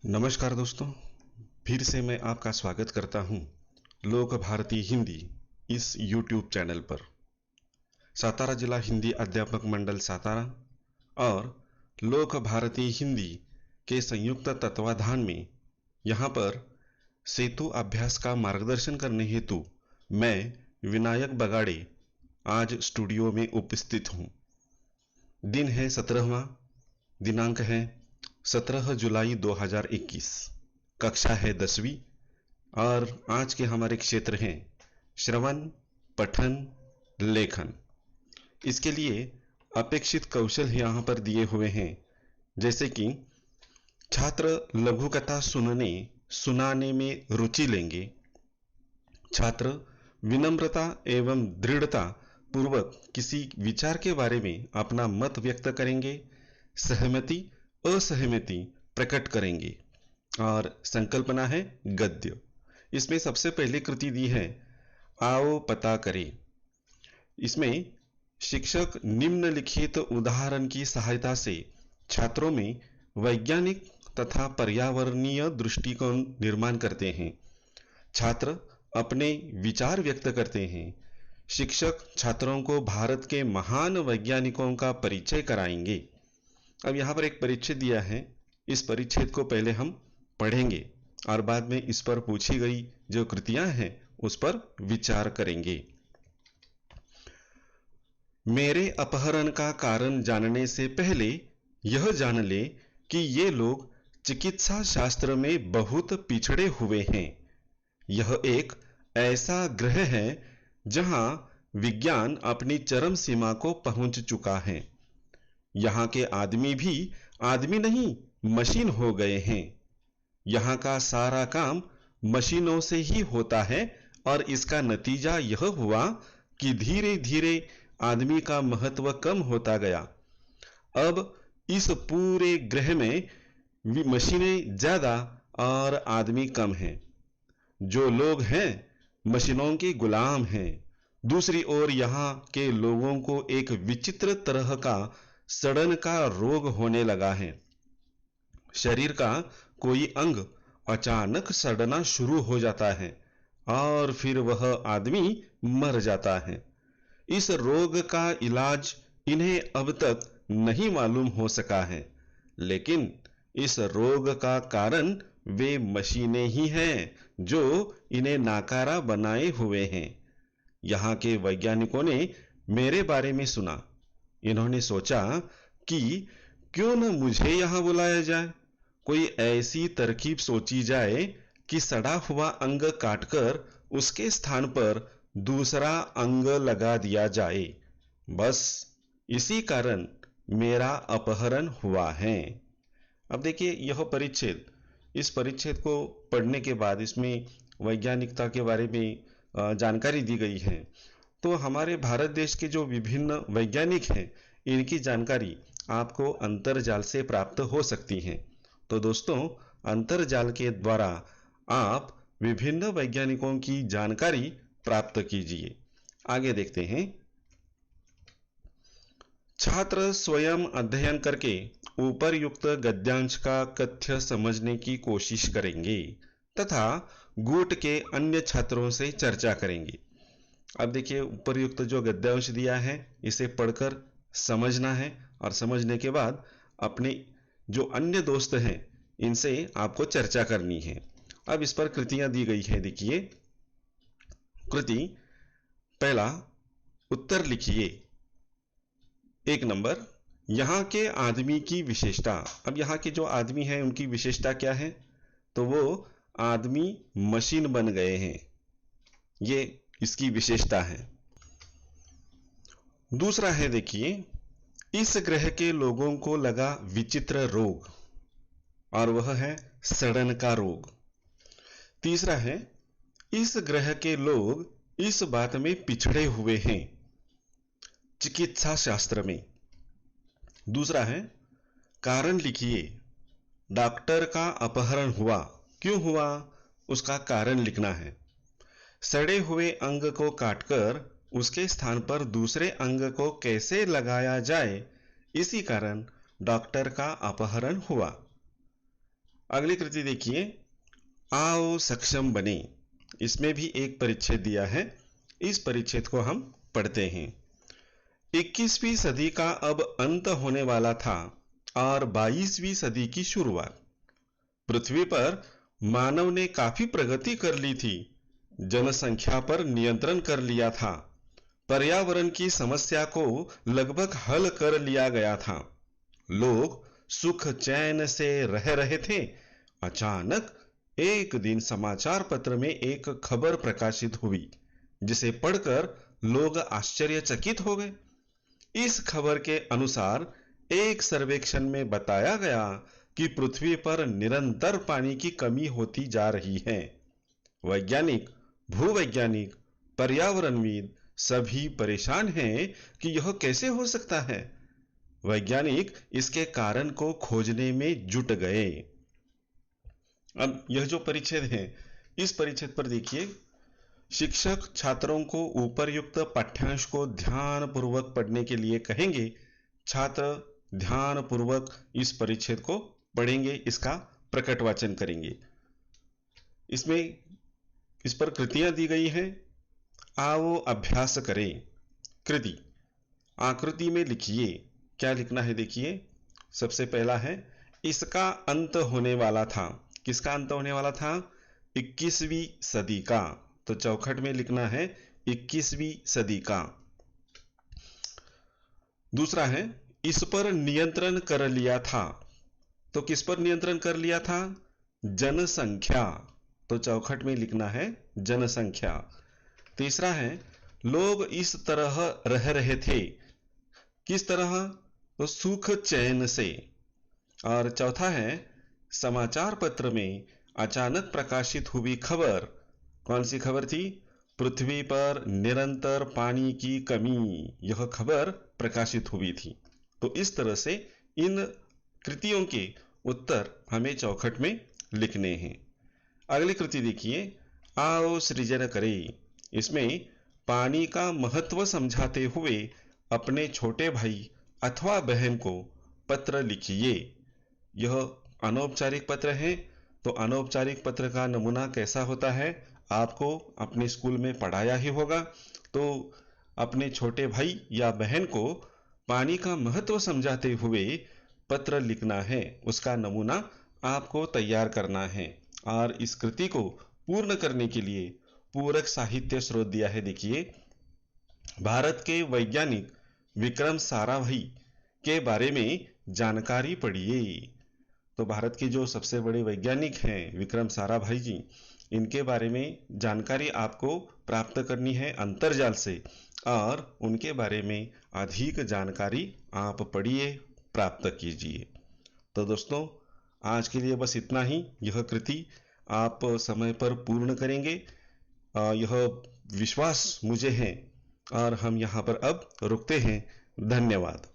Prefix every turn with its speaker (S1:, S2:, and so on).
S1: नमस्कार दोस्तों, फिर से मैं आपका स्वागत करता हूं लोक भारती हिंदी इस YouTube चैनल पर। सातारा जिला हिंदी अध्यापक मंडल सातारा और लोक भारती हिंदी के संयुक्त तत्वाधान में यहां पर सेतु अभ्यास का मार्गदर्शन करने हेतु मैं विनायक बगाड़े आज स्टूडियो में उपस्थित हूं। दिन है 17वां, दिनांक है 17 जुलाई 2021, कक्षा है 10वीं और आज के हमारे क्षेत्र हैं श्रवण, पठन, लेखन। इसके लिए अपेक्षित कौशल यहाँ पर दिए हुए हैं, जैसे कि छात्र लघु कथा सुनाने में रुचि लेंगे। छात्र विनम्रता एवं दृढ़ता पूर्वक किसी विचार के बारे में अपना मत व्यक्त करेंगे, सहमति असहमति प्रकट करेंगे और संकल्पना है गद्य। इसमें सबसे पहली कृति दी है आओ पता करें। इसमें शिक्षक निम्नलिखित उदाहरण की सहायता से छात्रों में वैज्ञानिक तथा पर्यावरणीय दृष्टिकोण निर्माण करते हैं। छात्र अपने विचार व्यक्त करते हैं। शिक्षक छात्रों को भारत के महान वैज्ञानिकों का परिचय कराएंगे। अब यहाँ पर एक परिच्छेद दिया है, इस परिच्छेद को पहले हम पढ़ेंगे और बाद में इस पर पूछी गई जो कृतियां हैं उस पर विचार करेंगे। मेरे अपहरण का कारण जानने से पहले यह जान ले कि ये लोग चिकित्सा शास्त्र में बहुत पिछड़े हुए हैं। यह एक ऐसा ग्रह है जहां विज्ञान अपनी चरम सीमा को पहुंच चुका है। यहाँ के आदमी भी आदमी नहीं मशीन हो गए हैं। यहाँ का सारा काम मशीनों से ही होता है और इसका नतीजा यह हुआ कि धीरे धीरे आदमी का महत्व कम होता गया। अब इस पूरे ग्रह में मशीनें ज्यादा और आदमी कम हैं। जो लोग हैं मशीनों के गुलाम हैं। दूसरी ओर यहाँ के लोगों को एक विचित्र तरह का सड़न का रोग होने लगा है। शरीर का कोई अंग अचानक सड़ना शुरू हो जाता है और फिर वह आदमी मर जाता है। इस रोग का इलाज इन्हें अब तक नहीं मालूम हो सका है, लेकिन इस रोग का कारण वे मशीनें ही हैं जो इन्हें नाकारा बनाए हुए हैं। यहाँ के वैज्ञानिकों ने मेरे बारे में सुना। इन्होंने सोचा कि क्यों न मुझे यहां बुलाया जाए। कोई ऐसी तरकीब सोची जाए कि सड़ा हुआ अंग काटकर उसके स्थान पर दूसरा अंग लगा दिया जाए। बस इसी कारण मेरा अपहरण हुआ है। अब देखिए यह परिच्छेद, इस परिच्छेद को पढ़ने के बाद इसमें वैज्ञानिकता के बारे में जानकारी दी गई है। तो हमारे भारत देश के जो विभिन्न वैज्ञानिक हैं इनकी जानकारी आपको अंतर्जाल से प्राप्त हो सकती है। तो दोस्तों, अंतर्जाल के द्वारा आप विभिन्न वैज्ञानिकों की जानकारी प्राप्त कीजिए। आगे देखते हैं। छात्र स्वयं अध्ययन करके ऊपरयुक्त गद्यांश का कथ्य समझने की कोशिश करेंगे तथा गुट के अन्य छात्रों से चर्चा करेंगे। अब देखिए उपरयुक्त जो गद्यांश दिया है इसे पढ़कर समझना है और समझने के बाद अपने जो अन्य दोस्त हैं इनसे आपको चर्चा करनी है। अब इस पर कृतियां दी गई है। देखिए कृति पहला, उत्तर लिखिए। 1 नंबर, यहाँ के आदमी की विशेषता। अब यहाँ के जो आदमी हैं उनकी विशेषता क्या है? तो वो आदमी मशीन बन गए हैं, ये इसकी विशेषता है। दूसरा है, देखिए इस ग्रह के लोगों को लगा विचित्र रोग और वह है सड़न का रोग। तीसरा है, इस ग्रह के लोग इस बात में पिछड़े हुए हैं, चिकित्सा शास्त्र में। दूसरा है, कारण लिखिए। डॉक्टर का अपहरण हुआ, क्यों हुआ उसका कारण लिखना है। सड़े हुए अंग को काटकर उसके स्थान पर दूसरे अंग को कैसे लगाया जाए, इसी कारण डॉक्टर का अपहरण हुआ। अगली कृति देखिए, आओ सक्षम बने। इसमें भी एक परिच्छेद दिया है। इस परिच्छेद को हम पढ़ते हैं। 21वीं सदी का अब अंत होने वाला था और 22वीं सदी की शुरुआत। पृथ्वी पर मानव ने काफी प्रगति कर ली थी। जनसंख्या पर नियंत्रण कर लिया था। पर्यावरण की समस्या को लगभग हल कर लिया गया था। लोग सुख चैन से रह रहे थे। अचानक एक दिन समाचार पत्र में एक खबर प्रकाशित हुई, जिसे पढ़कर लोग आश्चर्यचकित हो गए। इस खबर के अनुसार एक सर्वेक्षण में बताया गया कि पृथ्वी पर निरंतर पानी की कमी होती जा रही है। वैज्ञानिक, भूवैज्ञानिक, पर्यावरणविद सभी परेशान हैं कि यह कैसे हो सकता है। वैज्ञानिक इसके कारण को खोजने में जुट गए। अब यह जो परिच्छेद है, इस परिच्छेद पर देखिए, शिक्षक छात्रों को ऊपर्युक्त पाठ्यांश को ध्यान पूर्वक पढ़ने के लिए कहेंगे। छात्र ध्यान पूर्वक इस परिच्छेद को पढ़ेंगे, इसका प्रकट वाचन करेंगे। इसमें इस पर कृतियां दी गई हैं। आओ अभ्यास करें। कृति, आकृति में लिखिए। क्या लिखना है देखिए। सबसे पहला है, इसका अंत होने वाला था। किसका अंत होने वाला था? 21वीं सदी का। तो चौखट में लिखना है 21वीं सदी का। दूसरा है, इस पर नियंत्रण कर लिया था। तो किस पर नियंत्रण कर लिया था? जनसंख्या। तो चौखट में लिखना है जनसंख्या। तीसरा है, लोग इस तरह रह रहे थे। किस तरह? तो सुख चैन से। और चौथा है, समाचार पत्र में अचानक प्रकाशित हुई खबर। कौन सी खबर थी? पृथ्वी पर निरंतर पानी की कमी, यह खबर प्रकाशित हुई थी। तो इस तरह से इन कृतियों के उत्तर हमें चौखट में लिखने हैं। अगली कृति देखिए, आओ सृजन करें। इसमें पानी का महत्व समझाते हुए अपने छोटे भाई अथवा बहन को पत्र लिखिए। यह अनौपचारिक पत्र है। तो अनौपचारिक पत्र का नमूना कैसा होता है, आपको अपने स्कूल में पढ़ाया ही होगा। तो अपने छोटे भाई या बहन को पानी का महत्व समझाते हुए पत्र लिखना है। उसका नमूना आपको तैयार करना है। और इस कृति को पूर्ण करने के लिए पूरक साहित्य स्रोत दिया है। देखिए, भारत के वैज्ञानिक विक्रम साराभाई के बारे में जानकारी पढ़िए। तो भारत के जो सबसे बड़े वैज्ञानिक हैं विक्रम साराभाई जी, इनके बारे में जानकारी आपको प्राप्त करनी है अंतर्जाल से। और उनके बारे में अधिक जानकारी आप पढ़िए, प्राप्त कीजिए। तो दोस्तों, आज के लिए बस इतना ही। यह कृति आप समय पर पूर्ण करेंगे, यह विश्वास मुझे है। और हम यहाँ पर अब रुकते हैं। धन्यवाद।